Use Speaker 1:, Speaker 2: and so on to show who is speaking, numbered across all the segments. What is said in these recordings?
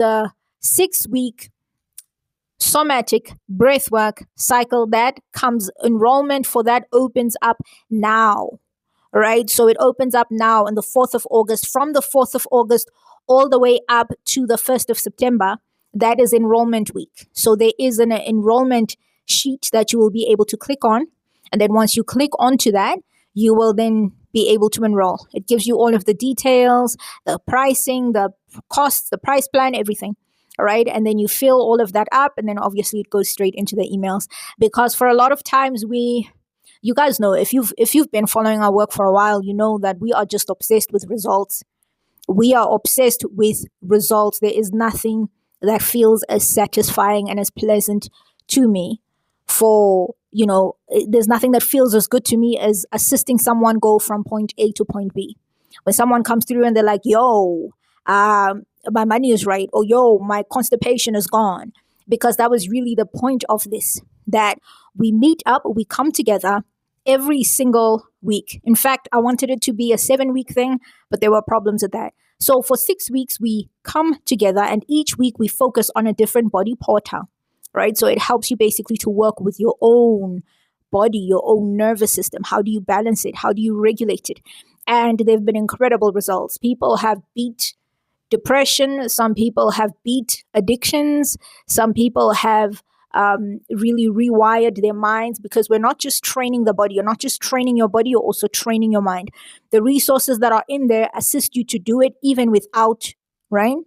Speaker 1: the 6-week somatic breathwork cycle that comes. Enrollment for that opens up now, right? So it opens up now on the 4th of August. From the 4th of August all the way up to the 1st of September, that is enrollment week. So there is an enrollment sheet that you will be able to click on. And then once you click onto that, you will then be able to enroll. It gives you all of the details, the pricing, the costs, the price plan, everything. All right. And then you fill all of that up. And then obviously it goes straight into the emails, because for a lot of times you guys know, if you've been following our work for a while, you know that we are just obsessed with results. We are obsessed with results. There is nothing that feels as satisfying and as pleasant to me there's nothing that feels as good to me as assisting someone go from point A to point B. When someone comes through and they're like, yo, my money is right, or yo, my constipation is gone. Because that was really the point of this, that we meet up, we come together every single week. In fact, I wanted it to be a 7-week thing, but there were problems with that. So for 6 weeks, we come together, and each week we focus on a different body portal, right? So it helps you basically to work with your own body, your own nervous system. How do you balance it? How do you regulate it? And they've been incredible results. People have beat depression. Some people have beat addictions. Some people have really rewired their minds, because we're not just training the body. You're not just training your body, you're also training your mind. The resources that are in there assist you to do it even without, right?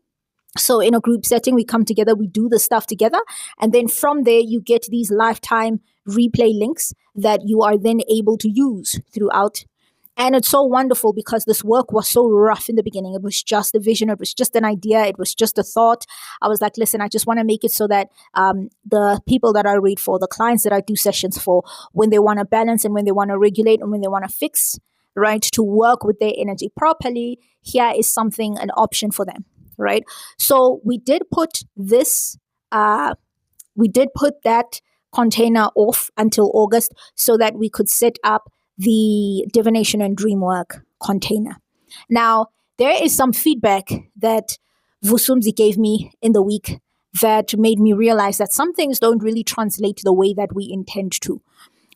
Speaker 1: So in a group setting, we come together, we do the stuff together. And then from there, you get these lifetime replay links that you are then able to use throughout. And it's so wonderful, because this work was so rough in the beginning. It was just a vision. It was just an idea. It was just a thought. I was like, listen, I just want to make it so that the people that I read for, the clients that I do sessions for, when they want to balance and when they want to regulate and when they want to fix, right, to work with their energy properly, here is something, an option for them, right? So we did put that container off until August so that we could set up the Divination and Dreamwork container. Now, there is some feedback that Vusumzi gave me in the week that made me realize that some things don't really translate the way that we intend to.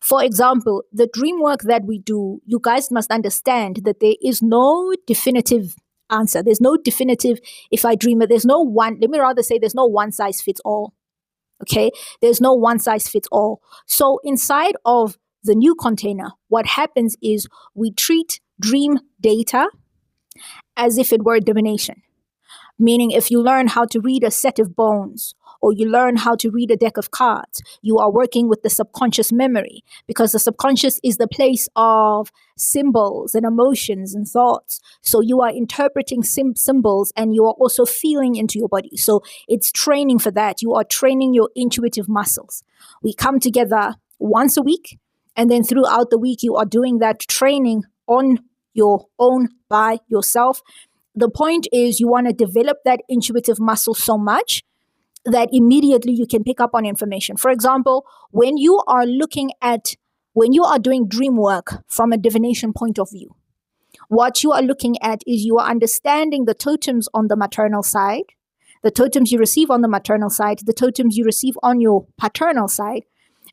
Speaker 1: For example, the dream work that we do, you guys must understand that there is no definitive answer. There's no definitive, if I dream it, there's no one, let me rather say there's no one size fits all. Okay? There's no one size fits all. So inside of the new container, what happens is we treat dream data as if it were divination. Meaning, if you learn how to read a set of bones, or you learn how to read a deck of cards, you are working with the subconscious memory, because the subconscious is the place of symbols and emotions and thoughts. So you are interpreting symbols, and you are also feeling into your body. So it's training for that. You are training your intuitive muscles. We come together once a week, and then throughout the week, you are doing that training on your own by yourself. The point is, you want to develop that intuitive muscle so much that immediately you can pick up on information. For example, when you are doing dream work from a divination point of view, what you are looking at is you are understanding the totems on the maternal side, the totems you receive on the maternal side, the totems you receive on your paternal side.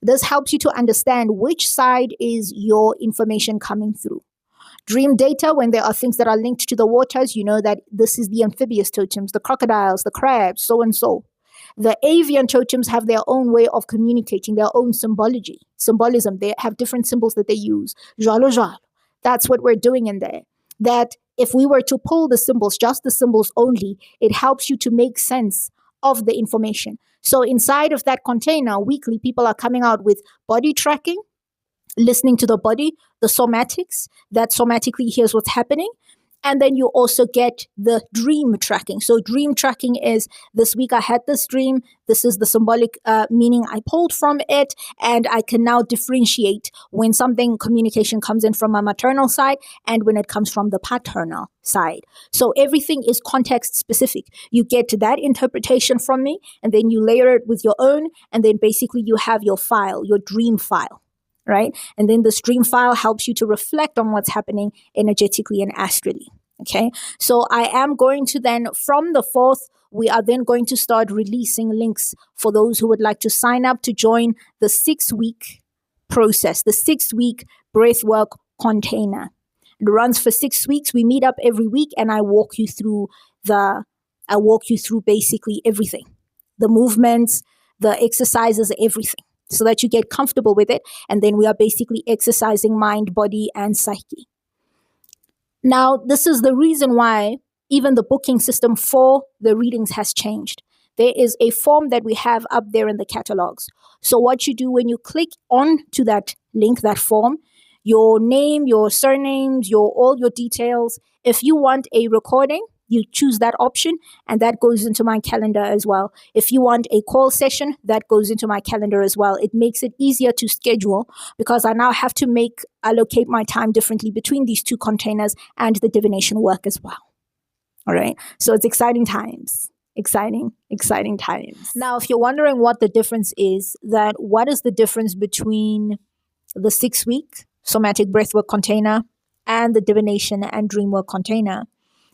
Speaker 1: This helps you to understand which side is your information coming through. Dream data, when there are things that are linked to the waters, you know that this is the amphibious totems, the crocodiles, the crabs, so and so. The avian totems have their own way of communicating, their own symbolism. They have different symbols that they use. Jalo. That's what we're doing in there. That if we were to pull the symbols, just the symbols only, it helps you to make sense of the information. So inside of that container, weekly, people are coming out with body tracking, listening to the body, the somatics, that somatically here's what's happening. And then you also get the dream tracking. So dream tracking is, this week I had this dream. This is the symbolic meaning I pulled from it. And I can now differentiate when communication comes in from my maternal side and when it comes from the paternal side. So everything is context specific. You get that interpretation from me, and then you layer it with your own. And then basically you have your file, your dream file. Right? And then the stream file helps you to reflect on what's happening energetically and astrally. Okay. So I am going to then, from the 4th, we are then going to start releasing links for those who would like to sign up to join the 6-week process, the 6-week breathwork container. It runs for 6 weeks. We meet up every week and I walk you through basically everything, the movements, the exercises, everything, so that you get comfortable with it. And then we are basically exercising mind, body, and psyche. Now, this is the reason why even the booking system for the readings has changed. There is a form that we have up there in the catalogs. So what you do when you click on to that link, that form, your name, your surnames, all your details. If you want a recording, you choose that option and that goes into my calendar as well. If you want a call session, that goes into my calendar as well. It makes it easier to schedule because I now have to allocate my time differently between these two containers and the divination work as well. All right. So it's exciting times. Exciting times. Now, if you're wondering what the difference is, what is the difference between the 6-week somatic breathwork container and the divination and dreamwork container,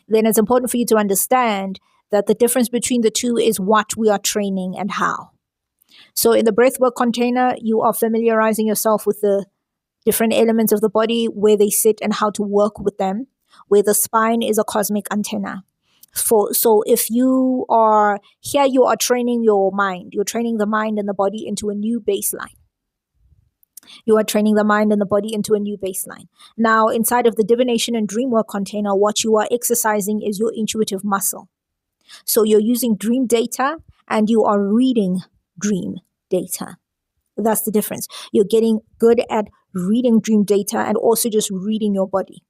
Speaker 1: then it's important for you to understand that the difference between the two is what we are training and how. So in the breathwork container, you are familiarizing yourself with the different elements of the body, where they sit and how to work with them, where the spine is a cosmic antenna. So if you are here, you are training your mind. You're training the mind and the body into a new baseline. You are training the mind and the body into a new baseline. Now, inside of the divination and dreamwork container, what you are exercising is your intuitive muscle. So you're using dream data and you are reading dream data. That's the difference. You're getting good at reading dream data and also just reading your body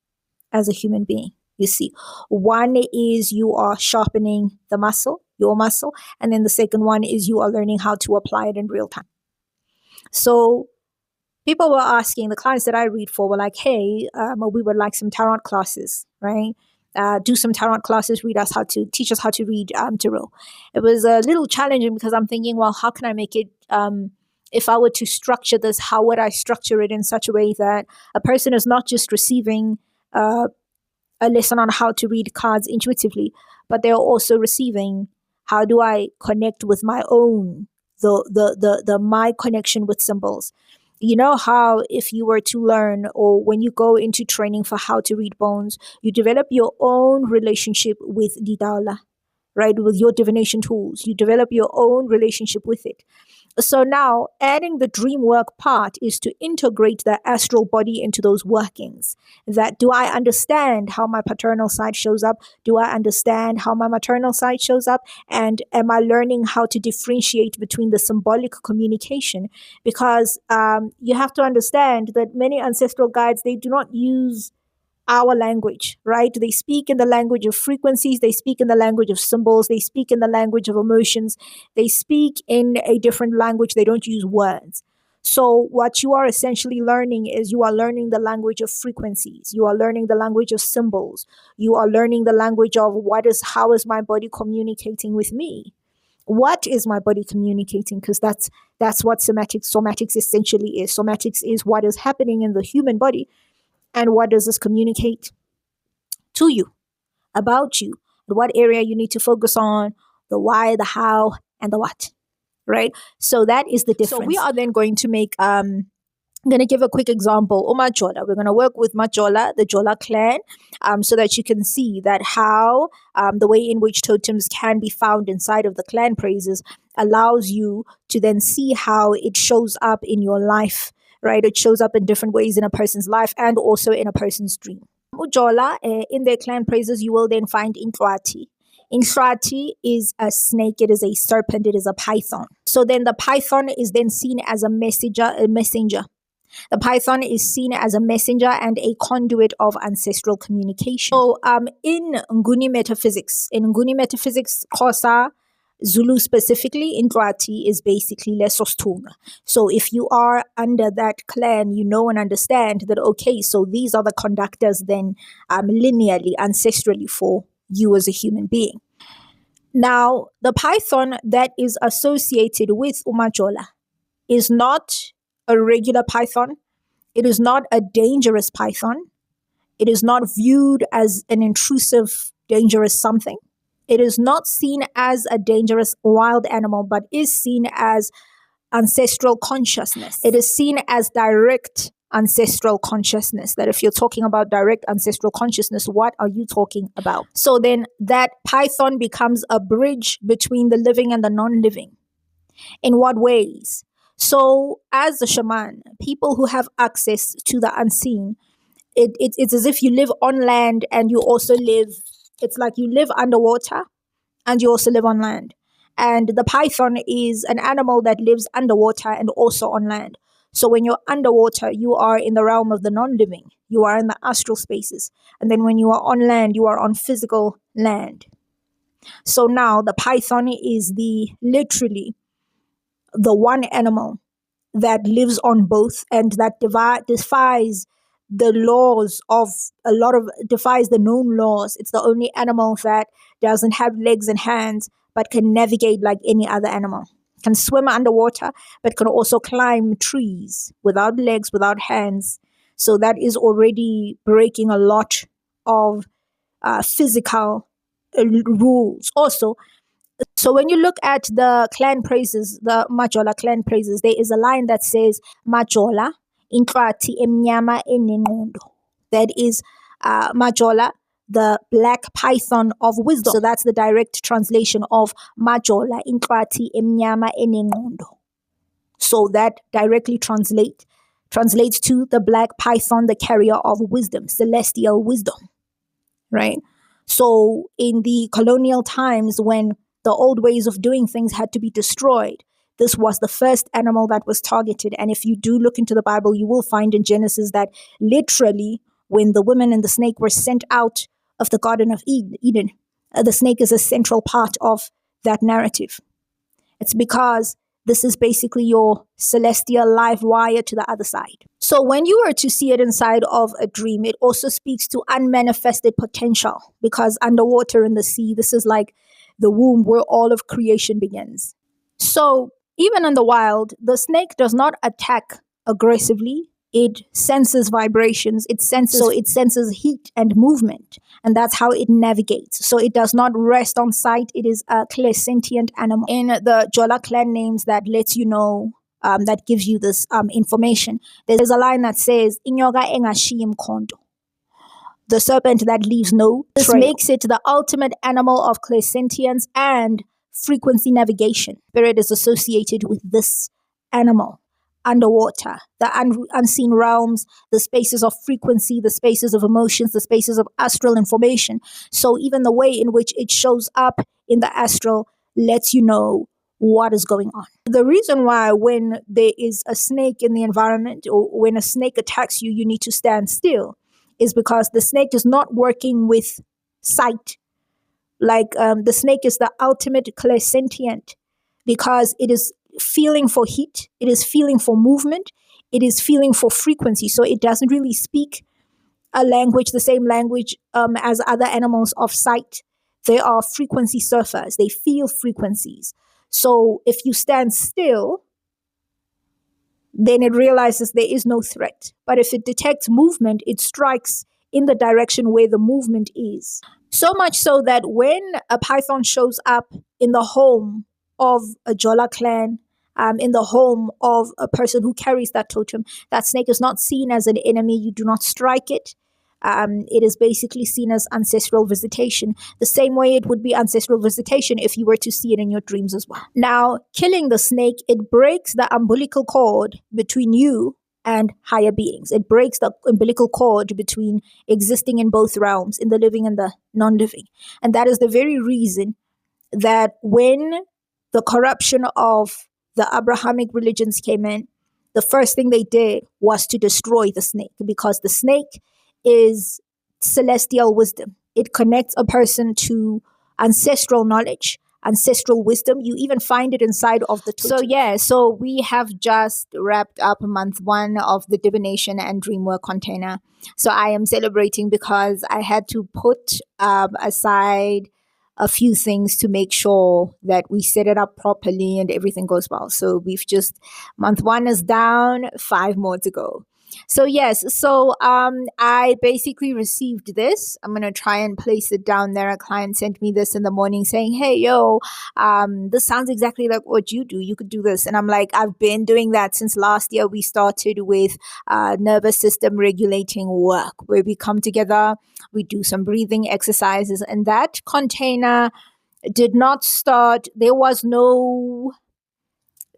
Speaker 1: as a human being. You see, one is you are sharpening the muscle, your muscle, and then the second one is you are learning how to apply it in real time. So people were asking, the clients that I read for were like, hey, we would like some tarot classes, right? Do some tarot classes, teach us how to read tarot. It was a little challenging because I'm thinking, well, how can I make it, if I were to structure this, how would I structure it in such a way that a person is not just receiving a lesson on how to read cards intuitively, but they're also receiving how do I connect with my own, my connection with symbols. You know how if you were to learn, or when you go into training for how to read bones, you develop your own relationship with Didala, right? With your divination tools, you develop your own relationship with it. So now adding the dream work part is to integrate the astral body into those workings. That, do I understand how my paternal side shows up? Do I understand how my maternal side shows up? And am I learning how to differentiate between the symbolic communication? Because you have to understand that many ancestral guides, they do not use our language, right? They speak in the language of frequencies. They speak in the language of symbols. They speak in the language of emotions. They speak in a different language. They don't use words. So what you are essentially learning is you are learning the language of frequencies. You are learning the language of symbols. You are learning the language of how is my body communicating with me? What is my body communicating? Because that's what somatics essentially is. Somatics is what is happening in the human body. And what does this communicate to you, about you, what area you need to focus on, the why, the how, and the what, right? So that is the difference. So we are then going to make, I'm going to give a quick example. Majola. We're going to work with Majola, the Jola clan, so that you can see that how the way in which totems can be found inside of the clan praises allows you to then see how it shows up in your life. Right, it shows up in different ways in a person's life and also in a person's dream. Majola, in their clan praises, you will then find Inhlwathi. Inhlwathi is a snake, it is a serpent, it is a python. So then the python is then seen as a messenger. The python is seen as a messenger and a conduit of ancestral communication. So in Nguni metaphysics, Xhosa, Zulu specifically, Inhlwathi is basically lesostunga. So if you are under that clan, you know and understand that, okay, so these are the conductors then linearly, ancestrally for you as a human being. Now, the python that is associated with Majola is not a regular python. It is not a dangerous python. It is not viewed as an intrusive, dangerous something. It is not seen as a dangerous wild animal, but is seen as ancestral consciousness. It is seen as direct ancestral consciousness. That if you're talking about direct ancestral consciousness, what are you talking about? So then that python becomes a bridge between the living and the non-living. In what ways? So as a shaman, people who have access to the unseen, it's as if you live on land and you also live, it's like you live underwater and you also live on land. And the python is an animal that lives underwater and also on land. So when you're underwater, you are in the realm of the non-living. You are in the astral spaces. And then when you are on land, you are on physical land. So now the python is literally the one animal that lives on both and that defies the laws of defies the known laws. It's the only animal that doesn't have legs and hands, but can navigate like any other animal. Can swim underwater, but can also climb trees without legs, without hands. So that is already breaking a lot of physical rules. Also, so when you look at the clan praises, the Majola clan praises, there is a line that says, Majola, Inhlwathi emnyama enengqondo. That is Majola, the black python of wisdom. So that's the direct translation of Majola, Inhlwathi emnyama enengqondo. So that directly translates to the black python, the carrier of wisdom, celestial wisdom, right? So in the colonial times, when the old ways of doing things had to be destroyed, this was the first animal that was targeted. And if you do look into the Bible, you will find in Genesis that literally when the woman and the snake were sent out of the Garden of Eden, the snake is a central part of that narrative. It's because this is basically your celestial live wire to the other side. So when you were to see it inside of a dream, it also speaks to unmanifested potential, because underwater in the sea, this is like the womb where all of creation begins. So even in the wild, the snake does not attack aggressively. It senses vibrations. It senses heat and movement, and that's how it navigates. So it does not rest on sight. It is a clairsentient animal. In the Jola clan names that lets you know, that gives you this information, there's a line that says, "Inyoka engashiyi mkhondo," the serpent that leaves no trail. This makes it the ultimate animal of clairsentience and frequency navigation. Spirit is associated with this animal. Underwater, the unseen realms, the spaces of frequency, the spaces of emotions, the spaces of astral information. So even the way in which it shows up in the astral lets you know what is going on. The reason why when there is a snake in the environment, or when a snake attacks you, you need to stand still, is because the snake is not working with sight. Like the snake is the ultimate clairsentient, because it is feeling for heat, it is feeling for movement, it is feeling for frequency. So it doesn't really speak a language, the same language as other animals of sight. They are frequency surfers. They feel frequencies. So if you stand still, then it realizes there is no threat. But if it detects movement, it strikes in the direction where the movement is. So much so that when a python shows up in the home of a Jola clan, in the home of a person who carries that totem, that snake is not seen as an enemy. You do not strike it. It is basically seen as ancestral visitation, the same way it would be ancestral visitation if you were to see it in your dreams as well. Now, killing the snake, it breaks the umbilical cord between you and higher beings. It breaks the umbilical cord between existing in both realms, in the living and the non-living. And that is the very reason that when the corruption of the Abrahamic religions came in, the first thing they did was to destroy the snake, because the snake is celestial wisdom. It connects a person to ancestral knowledge, ancestral wisdom. You even find it inside of the totem. So we have just wrapped up month 1 of the Divination and Dreamwork container. So I am celebrating because I had to put aside a few things to make sure that we set it up properly and everything goes well. So month 1 is down, 5 more to go. So yes, so I basically received this. I'm gonna try and place it down there. A client sent me this in the morning saying, "Hey, yo, this sounds exactly like what you do. You could do this." And I'm like, I've been doing that since last year. We started with nervous system regulating work, where we come together, we do some breathing exercises, and that container did not start. There was no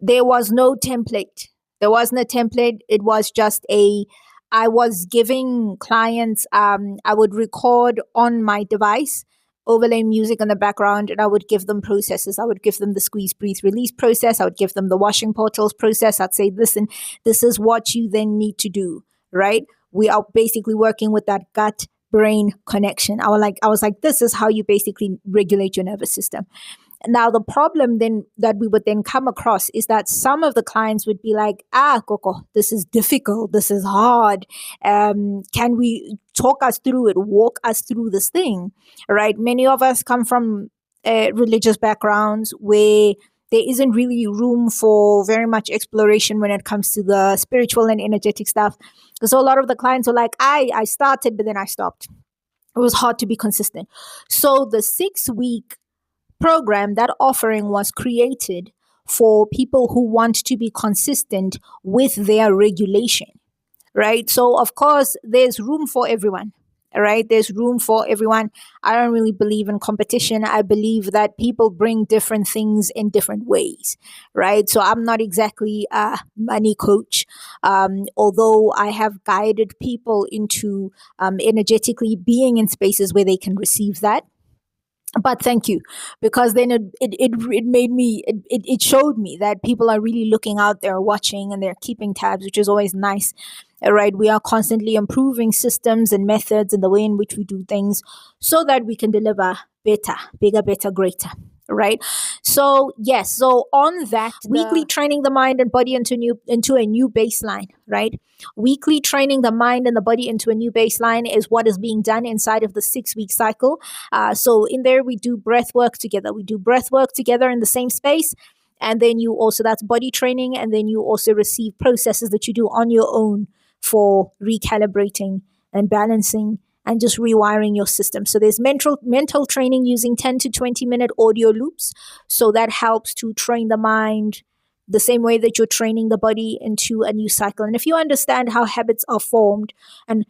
Speaker 1: template. There wasn't a template. It was just I was giving clients, I would record on my device, overlay music in the background, and I would give them processes. I would give them the squeeze, breathe, release process. I would give them the washing portals process. I'd say, listen, this is what you then need to do, right? We are basically working with that gut brain connection. I was like, this is how you basically regulate your nervous system. Now, the problem then that we would then come across is that some of the clients would be like, Coco, this is difficult. This is hard. Can we talk us through it? Walk us through this thing, right? Many of us come from religious backgrounds where there isn't really room for very much exploration when it comes to the spiritual and energetic stuff. So a lot of the clients are like, I started, but then I stopped. It was hard to be consistent. So the 6-week program, that offering was created for people who want to be consistent with their regulation, right? So, of course, there's room for everyone, right? There's room for everyone. I don't really believe in competition. I believe that people bring different things in different ways, right? So, I'm not exactly a money coach, although I have guided people into energetically being in spaces where they can receive that. But thank you, because then it made me, it showed me that people are really looking out there, watching, and they're keeping tabs, which is always nice. Right, we are constantly improving systems and methods and the way in which we do things so that we can deliver better, bigger, better, greater. Right. So yes, so on that, weekly training the mind and body into a new baseline. Right, weekly training the mind and the body into a new baseline is what is being done inside of the 6-week cycle. So in there, we do breath work together. We do breath work together in the same space. And then you also, that's body training. And then you also receive processes that you do on your own for recalibrating and balancing and just rewiring your system. So there's mental training using 10 to 20 minute audio loops. So that helps to train the mind the same way that you're training the body into a new cycle. And if you understand how habits are formed and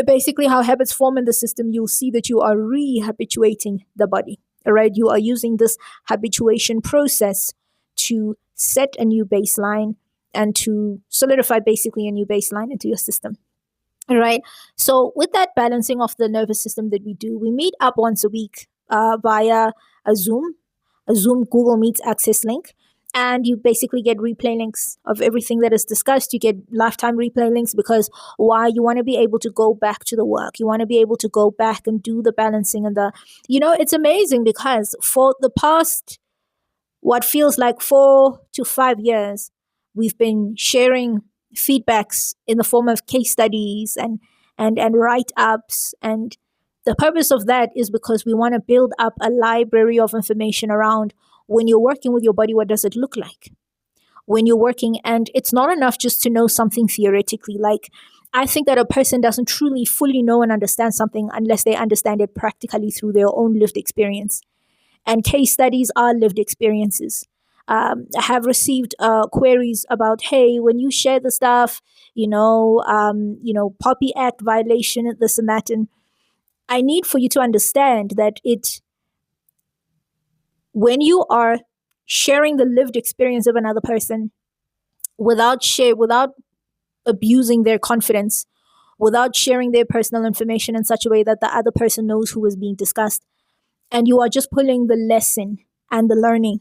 Speaker 1: basically how habits form in the system, you'll see that you are rehabituating the body. All right. You are using this habituation process to set a new baseline and to solidify basically a new baseline into your system. All right. So with that balancing of the nervous system that we do, we meet up once a week via a Zoom Google Meets access link. And you basically get replay links of everything that is discussed. You get lifetime replay links because why? You want to be able to go back to the work. You want to be able to go back and do the balancing and it's amazing because for the past, what feels like 4 to 5 years, we've been sharing feedbacks in the form of case studies and write-ups. And the purpose of that is because we want to build up a library of information around when you're working with your body, what does it look like? When you're working, and it's not enough just to know something theoretically. Like, I think that a person doesn't truly fully know and understand something unless they understand it practically through their own lived experience. And case studies are lived experiences. I have received queries about, hey, when you share the stuff, Poppy Act violation, this and that. And I need for you to understand that when you are sharing the lived experience of another person without abusing their confidence, without sharing their personal information in such a way that the other person knows who is being discussed, and you are just pulling the lesson and the learning,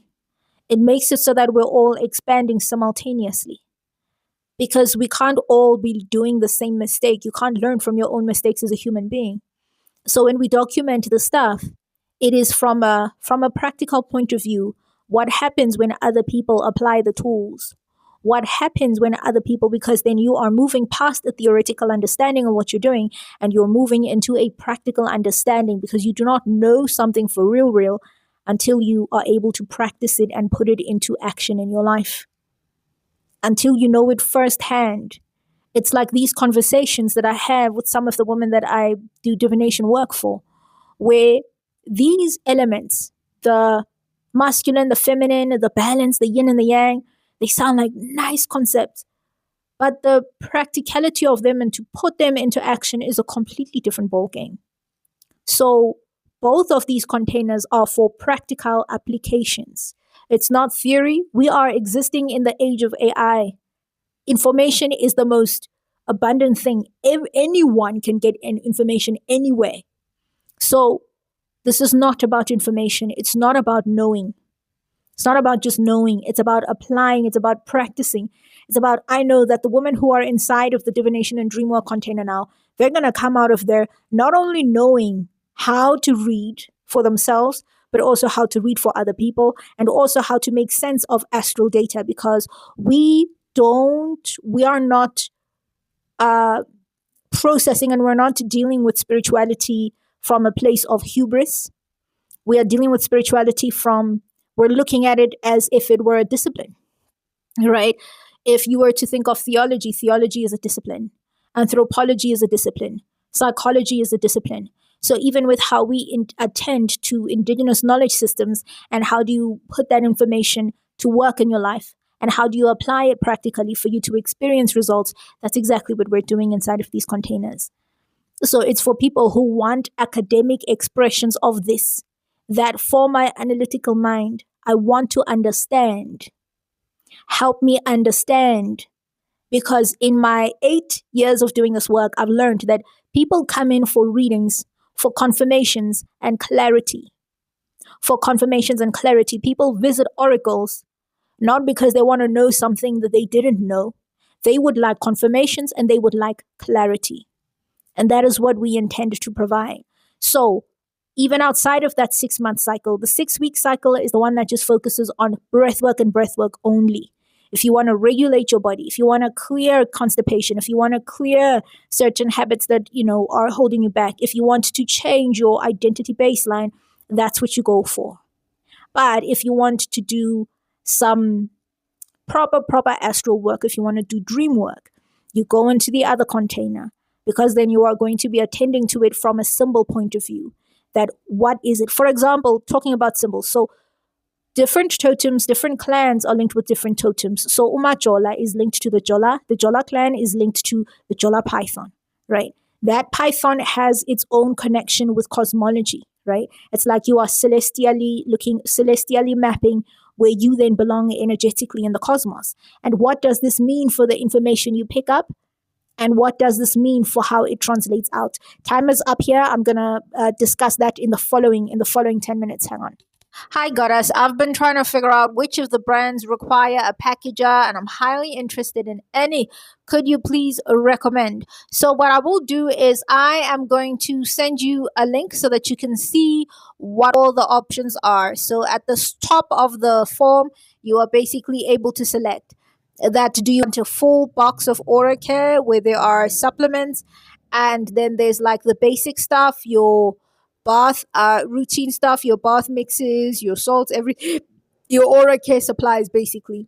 Speaker 1: it makes it so that we're all expanding simultaneously. Because we can't all be doing the same mistake. You can't learn from your own mistakes as a human being. So when we document the stuff, it is from a practical point of view. What happens when other people apply the tools? What happens when other people, because then you are moving past the theoretical understanding of what you're doing and you're moving into a practical understanding, because you do not know something for real until you are able to practice it and put it into action in your life. Until you know it firsthand It's like these conversations that I have with some of the women that I do divination work for, where these elements, the masculine, the feminine, the balance, the yin and the yang, they sound like nice concepts. But the practicality of them and to put them into action is a completely different ballgame. So both of these containers are for practical applications. It's not theory. We are existing in the age of AI. Information is the most abundant thing. Anyone can get information anywhere. So this is not about information. It's not about knowing. It's not about just knowing. It's about applying. It's about practicing. It's about, I know that the women who are inside of the divination and dreamwork container now, they're going to come out of there not only knowing how to read for themselves, but also how to read for other people, and also how to make sense of astral data, because we are not processing, and we're not dealing with spirituality from a place of hubris. We are dealing with spirituality we're looking at it as if it were a discipline, right? If you were to think of theology is a discipline. Anthropology is a discipline. Psychology is a discipline. So even with how we attend to indigenous knowledge systems, and how do you put that information to work in your life, and how do you apply it practically for you to experience results, that's exactly what we're doing inside of these containers. So it's for people who want academic expressions of this, that for my analytical mind, I want to understand. Help me understand. Because in my 8 years of doing this work, I've learned that people come in for readings, for confirmations and clarity. For confirmations and clarity, people visit oracles not because they want to know something that they didn't know. They would like confirmations and they would like clarity. And that is what we intend to provide. So even outside of that 6-month cycle, the 6-week cycle is the one that just focuses on breathwork and breathwork only. If you want to regulate your body, if you want to clear constipation, if you want to clear certain habits that, are holding you back, if you want to change your identity baseline, that's what you go for. But if you want to do some proper astral work, if you want to do dream work, you go into the other container, because then you are going to be attending to it from a symbol point of view. That what is it? For example, talking about symbols. So different totems, different clans are linked with different totems. So Majola is linked to the Jola. The Jola clan is linked to the Jola python, right? That python has its own connection with cosmology, right? It's like you are celestially mapping where you then belong energetically in the cosmos. And what does this mean for the information you pick up? And what does this mean for how it translates out? Time is up here. I'm going to discuss that in the following 10 minutes. Hang on. Hi, Goddess. I've been trying to figure out which of the brands require a packager, and I'm highly interested in any. Could you please recommend? So what I will do is I am going to send you a link so that you can see what all the options are. So at the top of the form, you are basically able to select that. Do you want a full box of aura care where there are supplements, and then there's like the basic stuff, your bath routine stuff, your bath mixes, your salts, your aura care supplies basically.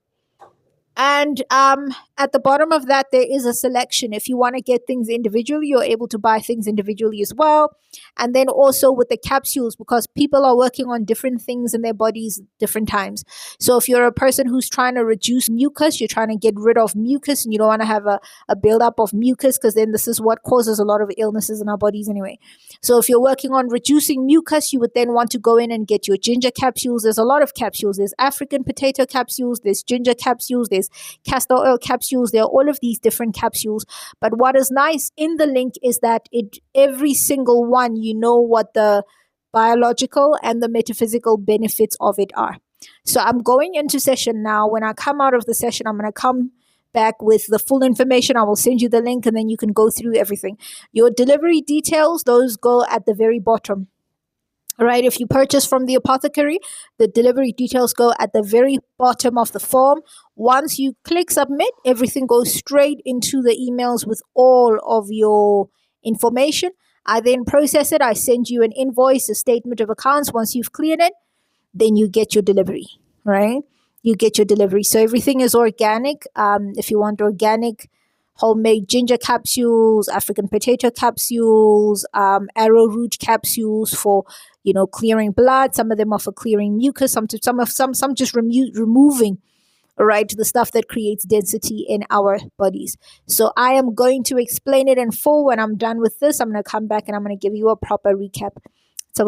Speaker 1: And at the bottom of that, there is a selection. If you want to get things individually, you're able to buy things individually as well. And then also with the capsules, because people are working on different things in their bodies different times. So if you're a person who's trying to reduce mucus, you're trying to get rid of mucus, and you don't want to have a buildup of mucus, because then this is what causes a lot of illnesses in our bodies anyway. So if you're working on reducing mucus, you would then want to go in and get your ginger capsules. There's a lot of capsules. There's African potato capsules, there's ginger capsules, there's castor oil capsules. There are all of these different capsules. But what is nice in the link is that every single one, you know what the biological and the metaphysical benefits of it are. So I'm going into session now. When I come out of the session, I'm going to come back with the full information. I will send you the link, and then you can go through everything. Your delivery details, those go at the very bottom. All right, if you purchase from the Apothecary, the delivery details go at the very bottom of the form. Once you click submit, everything goes straight into the emails with all of your information. I then process it. I send you an invoice, a statement of accounts. Once you've cleared it, then you get your delivery, right? You get your delivery. So everything is organic. If you want organic homemade ginger capsules, African potato capsules, arrowroot capsules for, clearing blood. Some of them are for clearing mucus. Some just removing, right, the stuff that creates density in our bodies. So I am going to explain it in full. When I'm done with this, I'm going to come back and I'm going to give you a proper recap. So